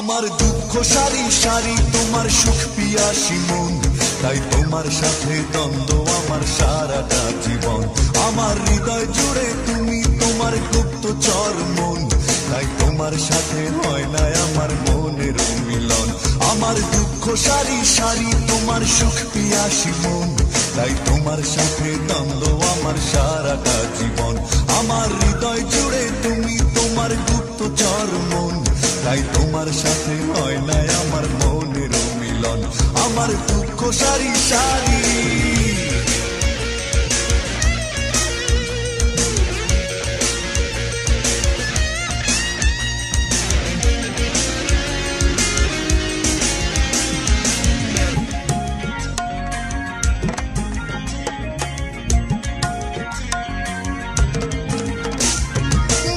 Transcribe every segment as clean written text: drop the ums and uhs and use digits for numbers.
আমার দুঃখ সারি সারি তোমার সুখ পিয়াসী মন, তাই তোমার সাথে দ্বন্দ্ব আমার সারাটা জীবন। আমার হৃদয় জুড়ে তুমি, তোমার গুপ্তচর মন, তাই তোমার সাথে হয় না আমার মনের মিলন। আমার দুঃখ সারি সারি তোমার সুখ পিয়াসী মন, তাই তোমার সাথে দ্বন্দ্ব আমার সারাটা জীবন। আমার হৃদয় জুড়ে তুমি, তোমার গুপ্তচর মন, তাই তোমার সাথে হয় না আমার মনের মিলন। আমার দুঃখ সারি সারি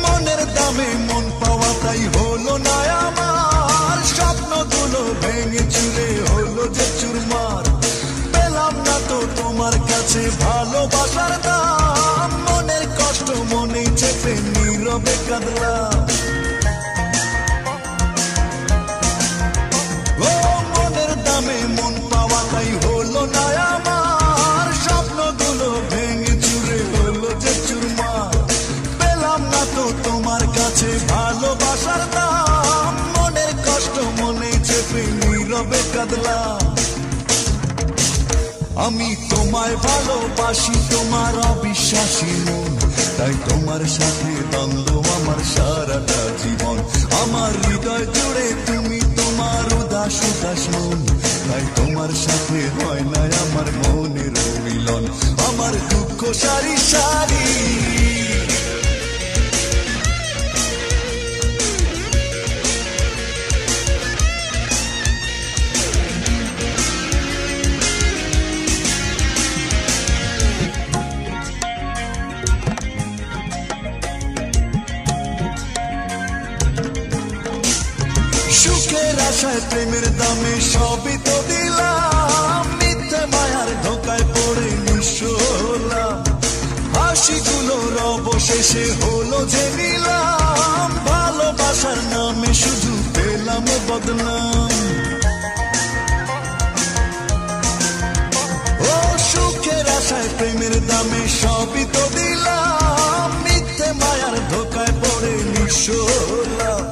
মনের দামে মন পাওয়া তাই হলো না আমার, স্বপ্নগুলো ভেঙে চুরে হলো যে চুরমার। পেলাম না তো তোমার কাছে ভালোবাসার দাম, মনের কষ্ট মনে চেপে নীরবে কাঁদলাম। ও মনের দামে মন পাওয়া তাই হলো না আমার, স্বপ্নগুলো ভেঙে চুরে হলো যে চুরমার। পেলাম না তো তোমার কাছে ভালোবাসার দাম, মনের কষ্ট মনে চেপে নীরবে কাঁদলাম। আমি তোমায় ভালোবাসি, তোমার অবিশ্বাসী মন, তাই তোমার সাথে দ্বন্দ্ব আমার সারাটা জীবন। আমার হৃদয় জুড়ে তুমি, তোমার উদাস উদাস মন, তাই তোমার সাথে হয় না আমার মনের মিলন। আমার দুঃখ সারি সারি সুখের আশায় প্রেমের দামে সবই তো দিলাম, মিথ্যে মায়ার ধোকায় পড়ে নিঃস্ব হলাম। হাসিগুলোর অবশেষে হলো যে নিলাম, ভালোবাসার নামে শুধু পেলাম বদনাম। ও সুখের আশায় প্রেমের দামে সবই তো দিলাম, মিথ্যে মায়ার ধোকায় পড়ে নিঃস্ব হলাম।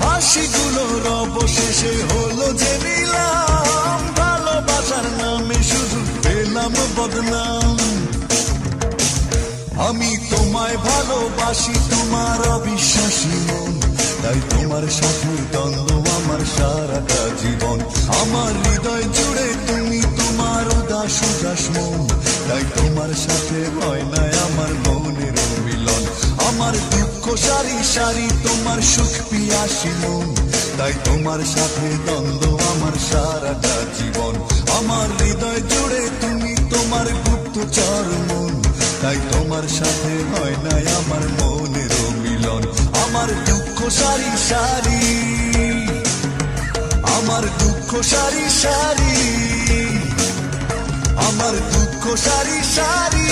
হাসিগুলোর অবশেষে হলো যে নিলাম, ভালোবাসার নামে শুধু পেলাম বদনাম। আমি তোমায় ভালোবাসি, তোমার অবিশ্বাসী মন, তাই তোমার সাথে দ্বন্দ্ব আমার সারাটা জীবন। আমার হৃদয় জুড়ে তুমি, তোমার উদাস উদাস মন, তাই তোমার সাথে হয় না আমার মনের মিলন। আমার দুঃখ সারি সারি তোমার সুখ পিয়াসী মন, তাই তোমার সাথে দ্বন্দ্ব আমার সারাটা জীবন। আমার হৃদয় জুড়ে তুমি, তোমার গুপ্তচর মন, তাই তোমার সাথে হয় না আমার মনের মিলন। আমার দুঃখ সারি সারি, আমার দুঃখ সারি সারি, আমার দুঃখ সারি সারি।